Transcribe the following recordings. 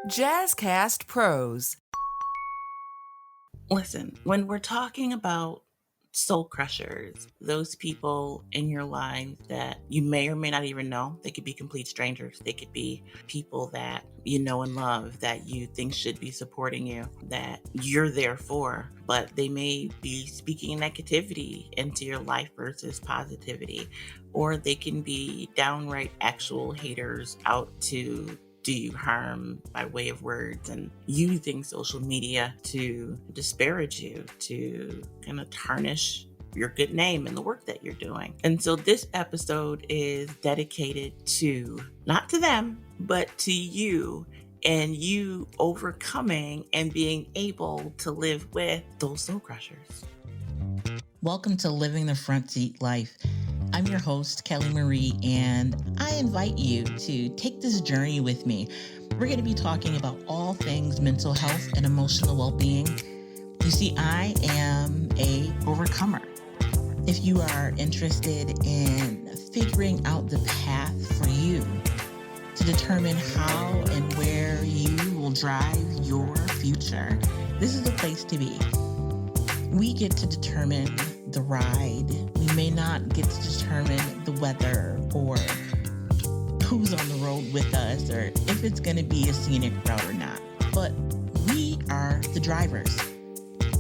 Jazzcast Pros. Listen, when we're talking about soul crushers, those people in your life that you may or may not even know, they could be complete strangers. They could be people that you know and love, that you think should be supporting you, that you're there for, but they may be speaking negativity into your life versus positivity, or they can be downright actual haters out to do you harm by way of words and using social media to disparage you, to kind of tarnish your good name and the work that you're doing. And so this episode is dedicated to not to them, but to you and you overcoming and being able to live with those soul crushers. Welcome to Living the Front Seat Life. I'm your host, Kelly Marie, and I invite you to take this journey with me. We're going to be talking about all things mental health and emotional well-being. You see, I am a overcomer. If you are interested in figuring out the path for you to determine how and where you will drive your future, this is the place to be. We get to determine the ride. We may not get to determine the weather or who's on the road with us or if it's going to be a scenic route or not. But we are the drivers.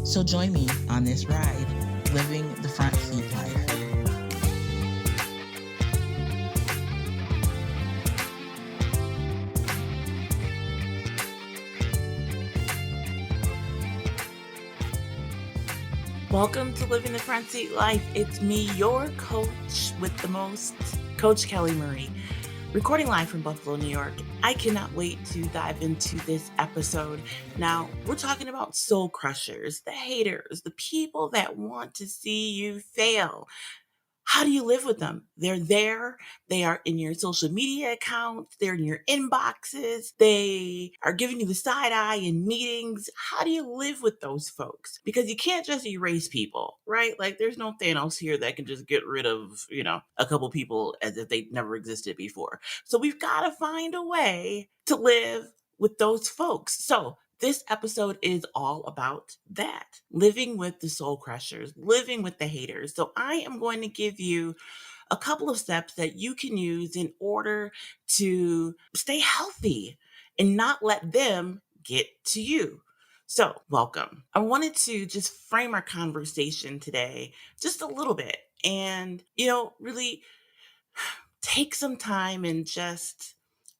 So join me on this ride, living the front seat life. Welcome to Living the Front Seat Life. It's me, your coach with the most, Coach Kelly Marie, recording live from Buffalo, New York. I cannot wait to dive into this episode. Now, we're talking about soul crushers, the haters, the people that want to see you fail. How do you live with them? They're there. They are in your social media accounts. They're in your inboxes. They are giving you the side eye in meetings. How do you live with those folks? Because you can't just erase people, right? Like there's no Thanos here that can just get rid of, a couple people as if they never existed before. So we've got to find a way to live with those folks. So this episode is all about that, living with the soul crushers, living with the haters. So I am going to give you a couple of steps that you can use in order to stay healthy and not let them get to you. So welcome. I wanted to just frame our conversation today just a little bit and, really take some time and just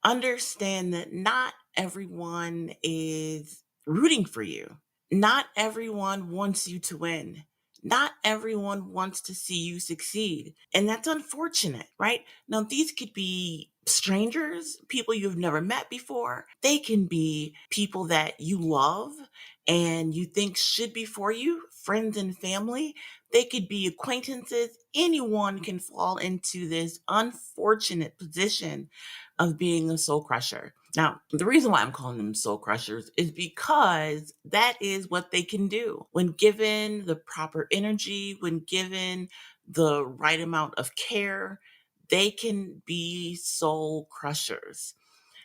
understand that not everyone is rooting for you. Not everyone wants you to win. Not everyone wants to see you succeed. And that's unfortunate, right? Now, these could be strangers, people you've never met before. They can be people that you love and you think should be for you, friends and family. They could be acquaintances. Anyone can fall into this unfortunate position of being a soul crusher. Now, the reason why I'm calling them soul crushers is because that is what they can do. When given the proper energy, when given the right amount of care, they can be soul crushers.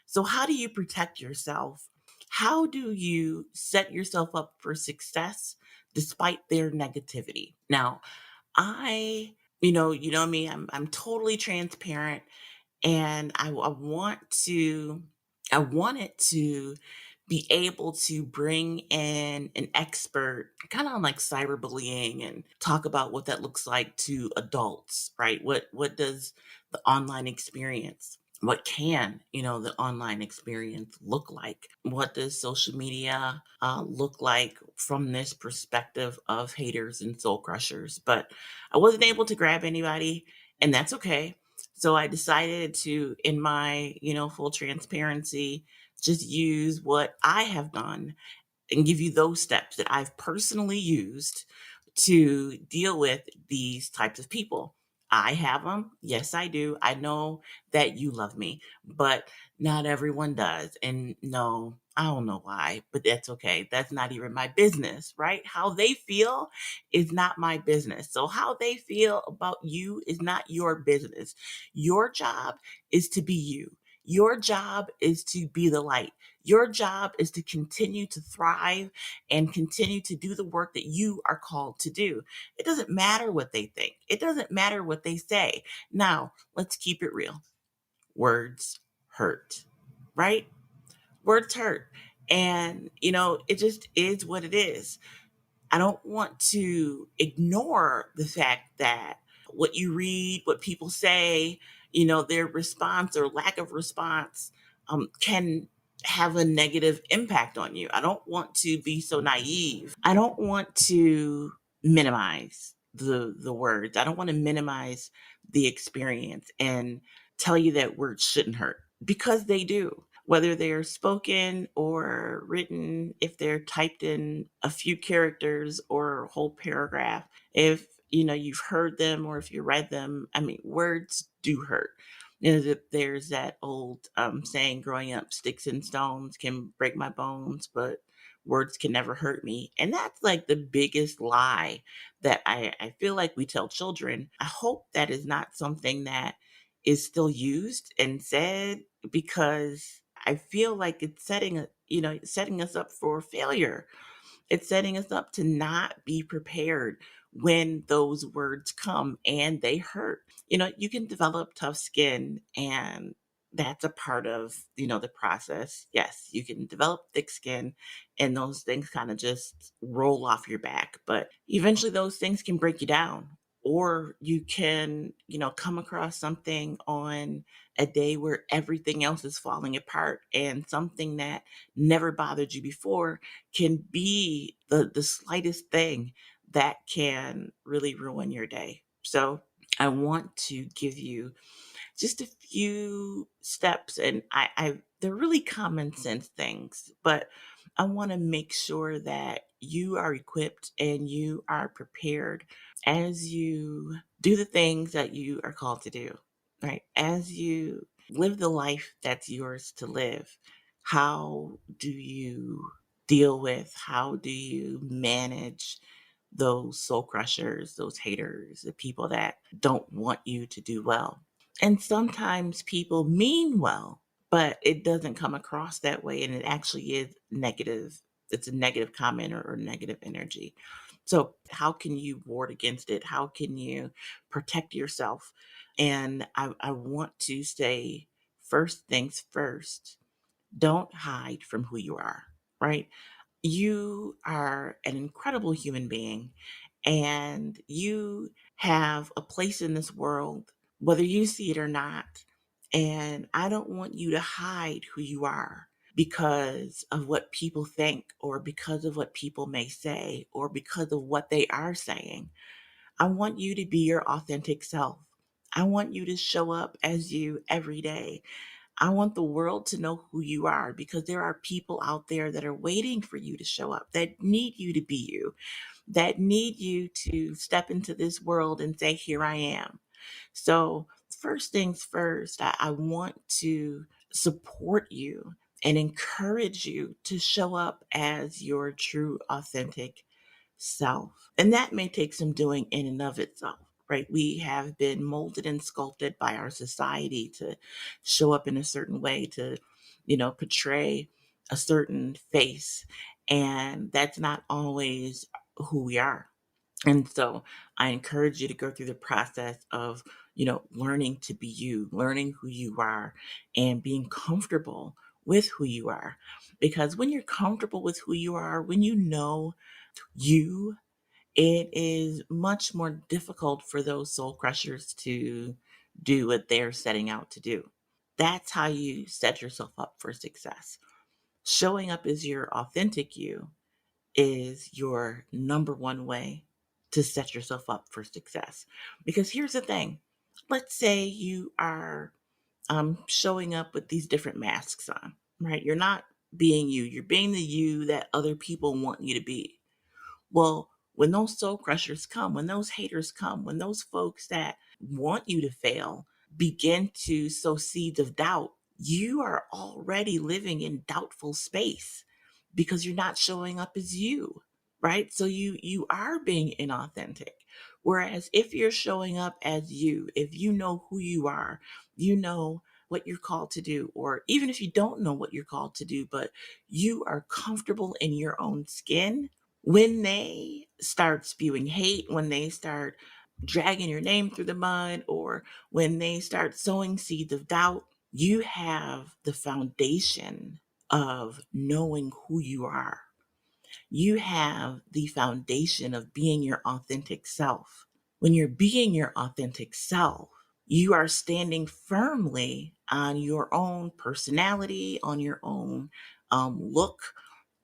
So how do you protect yourself? How do you set yourself up for success despite their negativity? Now, you know me, I'm totally transparent and I wanted to be able to bring in an expert kind of on like cyberbullying and talk about what that looks like to adults, right? What does the online experience, what can, the online experience look like? What does social media look like from this perspective of haters and soul crushers? But I wasn't able to grab anybody, and that's okay. So I decided to, in my, full transparency, just use what I have done and give you those steps that I've personally used to deal with these types of people. I have them. Yes, I do. I know that you love me, but not everyone does. And no, I don't know why, but that's okay. That's not even my business, right? How they feel is not my business. So how they feel about you is not your business. Your job is to be you. Your job is to be the light. Your job is to continue to thrive and continue to do the work that you are called to do. It doesn't matter what they think. It doesn't matter what they say. Now, let's keep it real. Words hurt, right? Words hurt. And, it just is what it is. I don't want to ignore the fact that what you read, what people say, their response or lack of response can have a negative impact on you. I don't want to be so naive. I don't want to minimize the words. I don't want to minimize the experience and tell you that words shouldn't hurt because they do, whether they're spoken or written, if they're typed in a few characters or a whole paragraph, if you've heard them or if you read them. I mean, words do hurt. There's that old saying growing up, sticks and stones can break my bones, but words can never hurt me. And that's like the biggest lie that I feel like we tell children. I hope that is not something that is still used and said, because I feel like it's setting us up for failure. It's setting us up to not be prepared when those words come and they hurt. You can develop tough skin, and that's a part of, the process. Yes, you can develop thick skin and those things kind of just roll off your back, but eventually those things can break you down. Or you can, come across something on a day where everything else is falling apart, and something that never bothered you before can be the slightest thing that can really ruin your day. So I want to give you just a few steps, and they're really common sense things, but I want to make sure that you are equipped and you are prepared as you do the things that you are called to do, right? As you live the life that's yours to live, how do you deal with, how do you manage those soul crushers, those haters, the people that don't want you to do well? And sometimes people mean well, but it doesn't come across that way. And it actually is negative. It's a negative comment or negative energy. So, how can you ward against it? How can you protect yourself? And I want to say, first things first, don't hide from who you are, right? You are an incredible human being, and you have a place in this world, whether you see it or not. And I don't want you to hide who you are because of what people think, or because of what people may say, or because of what they are saying. I want you to be your authentic self. I want you to show up as you every day. I want the world to know who you are, because there are people out there that are waiting for you to show up, that need you to be you, that need you to step into this world and say, here I am. So, first things first, I want to support you and encourage you to show up as your true, authentic self. And that may take some doing in and of itself, right? We have been molded and sculpted by our society to show up in a certain way, to, portray a certain face. And that's not always who we are. And so I encourage you to go through the process of, learning to be you, learning who you are, and being comfortable with who you are. Because when you're comfortable with who you are, when you know you, it is much more difficult for those soul crushers to do what they're setting out to do. That's how you set yourself up for success. Showing up as your authentic you is your number one way to set yourself up for success. Because here's the thing, let's say you are showing up with these different masks on, right? You're not being you, you're being the you that other people want you to be. Well, when those soul crushers come, when those haters come, when those folks that want you to fail begin to sow seeds of doubt, you are already living in doubtful space because you're not showing up as you, right? So you are being inauthentic. Whereas if you're showing up as you, if you know who you are, you know what you're called to do, or even if you don't know what you're called to do, but you are comfortable in your own skin, when they start spewing hate, when they start dragging your name through the mud, or when they start sowing seeds of doubt, you have the foundation of knowing who you are. You have the foundation of being your authentic self. When you're being your authentic self, you are standing firmly on your own personality, on your own look,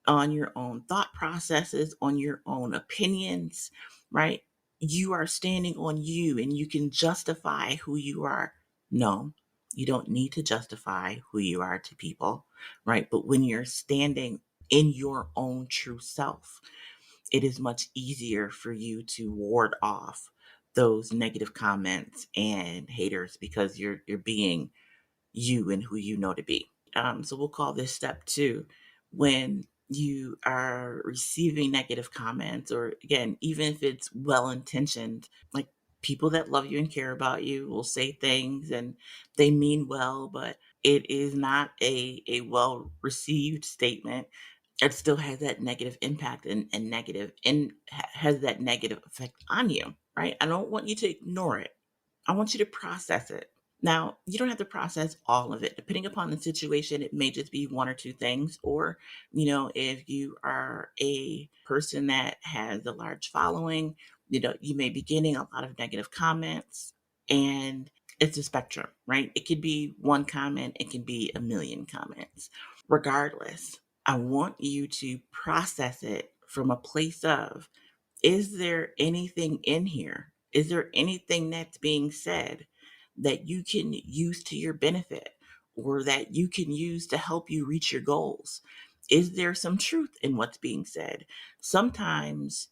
on your own thought processes, on your own opinions, right? You are standing on you and you can justify who you are. No, you don't need to justify who you are to people, right? But when you're standing in your own true self, it is much easier for you to ward off those negative comments and haters because you're being you and who you know to be. So we'll call this step 2. When you are receiving negative comments, or again, even if it's well intentioned, like people that love you and care about you will say things and they mean well, but it is not a well received statement. It still has that negative impact and negative and has that negative effect on you, right? I don't want you to ignore it. I want you to process it. Now, you don't have to process all of it. Depending upon the situation, it may just be one or two things. Or, if you are a person that has a large following, you may be getting a lot of negative comments, and it's a spectrum, right? It could be one comment, it can be a million comments. Regardless, I want you to process it from a place of, is there anything in here? Is there anything that's being said that you can use to your benefit, or that you can use to help you reach your goals? Is there some truth in what's being said? Sometimes,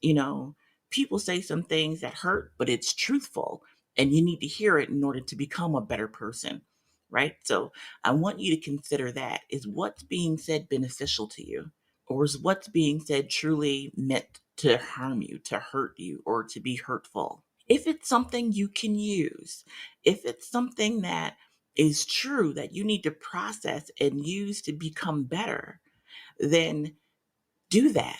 people say some things that hurt, but it's truthful and you need to hear it in order to become a better person, right? So I want you to consider that. Is what's being said beneficial to you? Or is what's being said truly meant to harm you, to hurt you, or to be hurtful? If it's something you can use, if it's something that is true that you need to process and use to become better, then do that.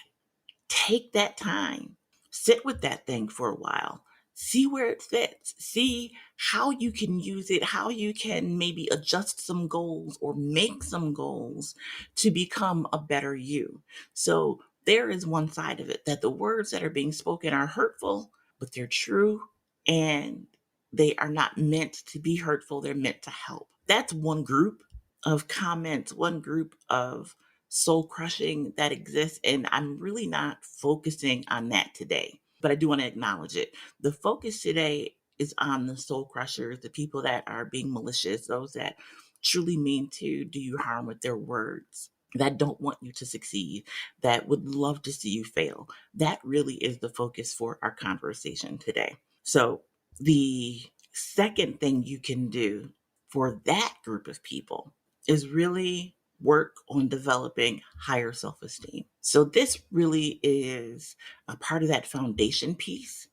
Take that time, sit with that thing for a while, see where it fits, see how you can use it, how you can maybe adjust some goals or make some goals to become a better you. So there is one side of it, that the words that are being spoken are hurtful, but they're true, and they are not meant to be hurtful, they're meant to help. That's one group of comments, one group of soul crushing that exists. And I'm really not focusing on that today, but I do want to acknowledge it. The focus today is on the soul crushers, the people that are being malicious, those that truly mean to do you harm with their words, that don't want you to succeed, that would love to see you fail. That really is the focus for our conversation today. So the second thing you can do for that group of people is really work on developing higher self-esteem. So this really is a part of that foundation piece.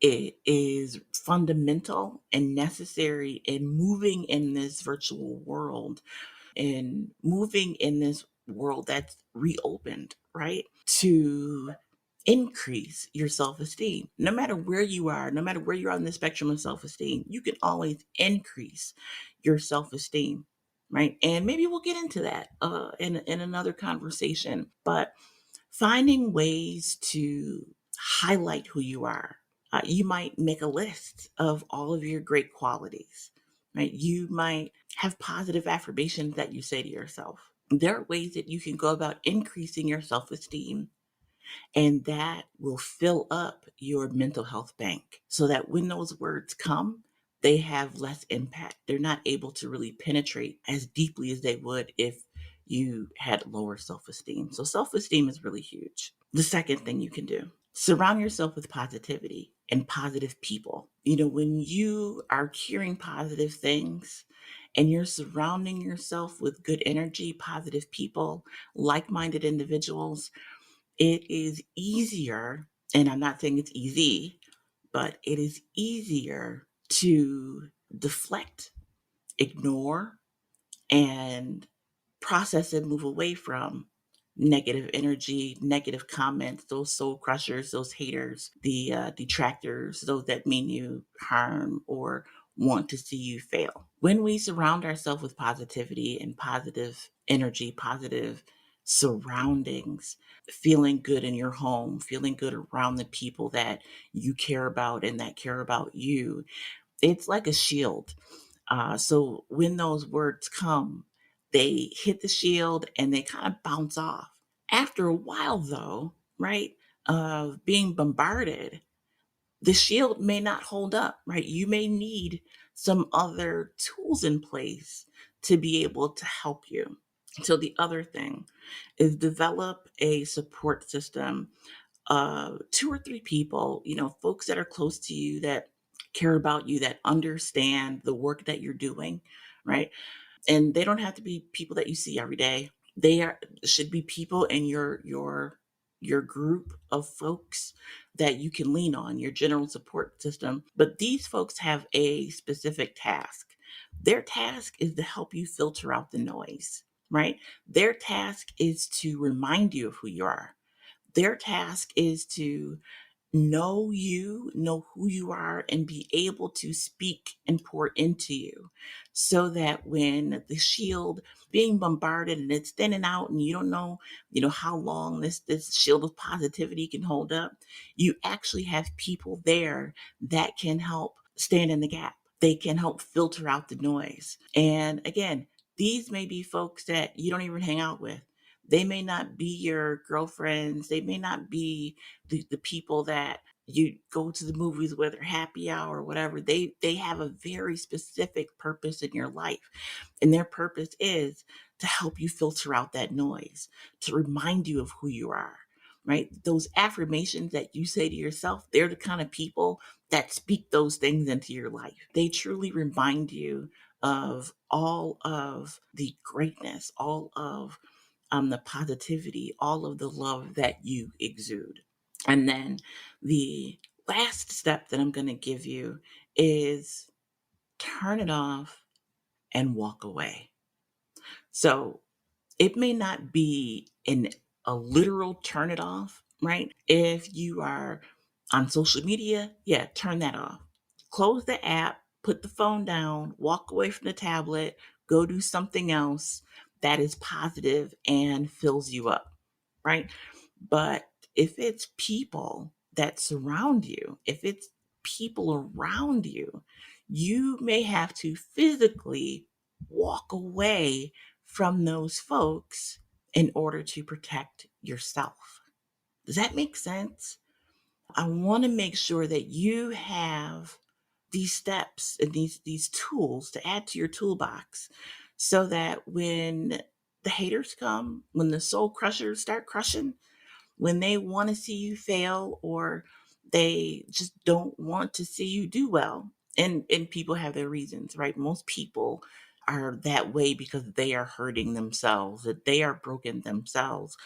It is fundamental and necessary in moving in this virtual world and moving in this world that's reopened, right? To increase your self-esteem. No matter where you are, no matter where you're on the spectrum of self-esteem, you can always increase your self-esteem, right? And maybe we'll get into that in another conversation. But finding ways to highlight who you are. You might make a list of all of your great qualities, right? You might have positive affirmations that you say to yourself. There are ways that you can go about increasing your self-esteem, and that will fill up your mental health bank so that when those words come, they have less impact. They're not able to really penetrate as deeply as they would if you had lower self-esteem. So self-esteem is really huge. The second thing you can do, surround yourself with positivity and positive people. When you are hearing positive things and you're surrounding yourself with good energy, positive people, like-minded individuals, it is easier, and I'm not saying it's easy, but it is easier to deflect, ignore, and process and move away from negative energy, negative comments, those soul crushers, those haters, the detractors, those that mean you harm or want to see you fail. When we surround ourselves with positivity and positive energy, positive surroundings, feeling good in your home, feeling good around the people that you care about and that care about you, it's like a shield. So when those words come, they hit the shield and they kind of bounce off. After a while, though, right, of being bombarded, the shield may not hold up, right? You may need some other tools in place to be able to help you. So the other thing is develop a support system, 2 or 3 people, folks that are close to you, that care about you, that understand the work that you're doing, right? And they don't have to be people that you see every day. They are should be people in your group of folks that you can lean on, your general support system. But these folks have a specific task. Their task is to help you filter out the noise, right? Their task is to remind you of who you are. Their task is to know who you are, and be able to speak and pour into you, so that when the shield being bombarded and it's thinning out and you don't know, how long this shield of positivity can hold up, you actually have people there that can help stand in the gap. They can help filter out the noise. And again, these may be folks that you don't even hang out with. They may not be your girlfriends. They may not be the people that you go to the movies with, or happy hour or whatever. They have a very specific purpose in your life. And their purpose is to help you filter out that noise, to remind you of who you are, right? Those affirmations that you say to yourself, they're the kind of people that speak those things into your life. They truly remind you of all of the greatness, all of the positivity, all of the love that you exude. And then the last step that I'm going to give you is turn it off and walk away. So it may not be a literal turn it off, right? If you are on social media, yeah, turn that off. Close the app, put the phone down, walk away from the tablet, go do something else that is positive and fills you up, right? But if it's people that surround you, if it's people around you, you may have to physically walk away from those folks in order to protect yourself. Does that make sense? I want to make sure that you have these steps and these tools to add to your toolbox, so that when the haters come, when the soul crushers start crushing, when they want to see you fail, or they just don't want to see you do well, and people have their reasons, right? Most people are that way because they are hurting themselves, that they are broken themselves.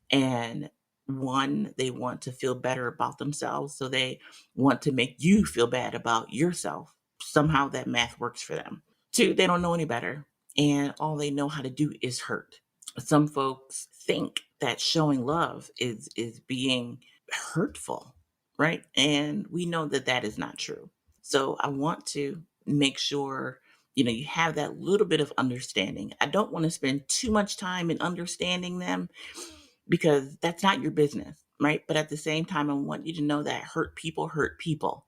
And one, they want to feel better about themselves, so they want to make you feel bad about yourself. Somehow that math works for them. Two, they don't know any better, and all they know how to do is hurt. Some folks think that showing love is being hurtful, right? And we know that that is not true. So I want to make sure you have that little bit of understanding. I don't want to spend too much time in understanding them, because that's not your business, right? But at the same time, I want you to know that hurt people hurt people.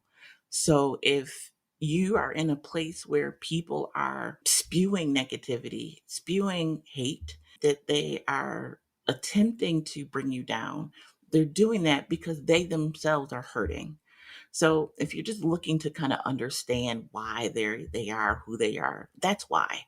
So if you are in a place where people are spewing negativity, spewing hate, that they are attempting to bring you down, they're doing that because they themselves are hurting. So if you're just looking to kind of understand why they are who they are, that's why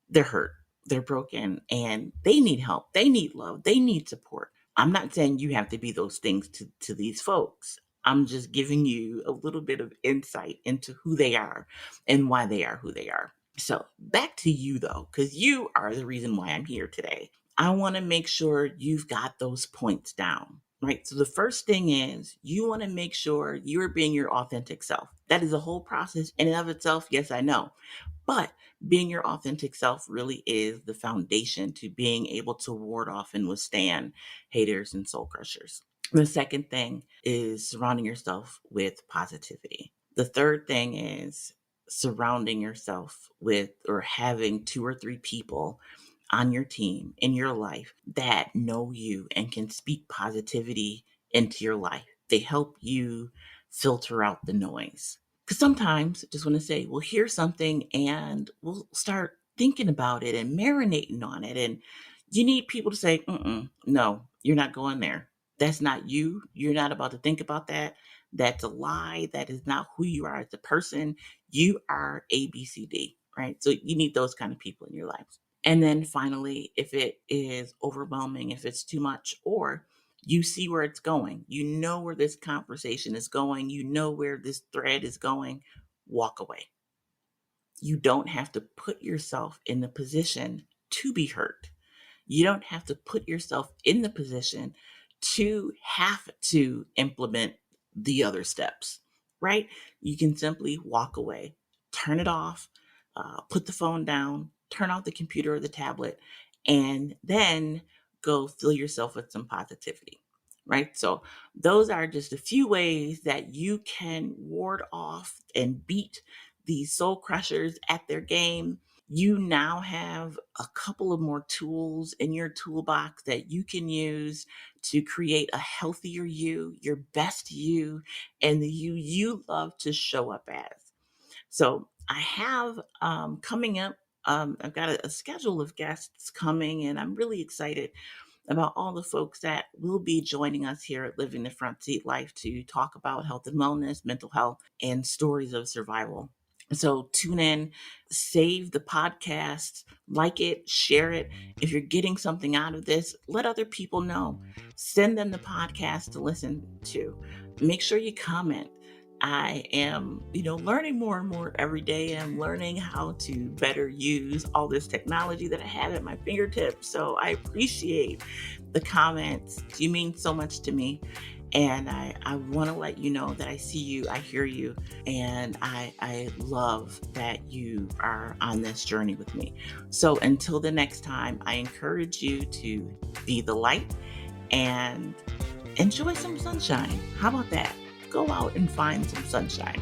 they're hurt, they're broken, and they need help. They need love. They need support. I'm not saying you have to be those things to these folks. I'm just giving you a little bit of insight into who they are and why they are who they are. So back to you though, because you are the reason why I'm here today. I want to make sure you've got those points down, right? So the first thing is you want to make sure you're being your authentic self. That is a whole process in and of itself. Yes, I know. But being your authentic self really is the foundation to being able to ward off and withstand haters and soul crushers. The second thing is surrounding yourself with positivity. The third thing is surrounding yourself with or having 2 or 3 people on your team in your life that know you and can speak positivity into your life. They help you filter out the noise. Because sometimes, I just want to say, we'll hear something and we'll start thinking about it and marinating on it. And you need people to say, no, you're not going there. That's not you. You're not about to think about that. That's a lie. That is not who you are as a person. You are ABCD, right? So you need those kind of people in your life. And then finally, if it is overwhelming, if it's too much, or you see where it's going, you know where this conversation is going, you know where this thread is going, walk away. You don't have to put yourself in the position to be hurt. You don't have to put yourself in the position to have to implement the other steps, right? You can simply walk away, turn it off, put the phone down, turn off the computer or the tablet, and then go fill yourself with some positivity, right? So, those are just a few ways that you can ward off and beat these soul crushers at their game. You now have a couple of more tools in your toolbox that you can use to create a healthier you, your best you, and the you love to show up as. So I have coming up, I've got a schedule of guests coming, and I'm really excited about all the folks that will be joining us here at Living the Front Seat Life to talk about health and wellness, mental health, and stories of survival. So tune in, save the podcast, like it, share it. If you're getting something out of this, let other people know. Send them the podcast to listen to. Make sure you comment. I am, learning more and more every day. I'm learning how to better use all this technology that I have at my fingertips. So I appreciate the comments. You mean so much to me. And I want to let you know that I see you, I hear you, and I love that you are on this journey with me. So until the next time, I encourage you to be the light and enjoy some sunshine. How about that? Go out and find some sunshine.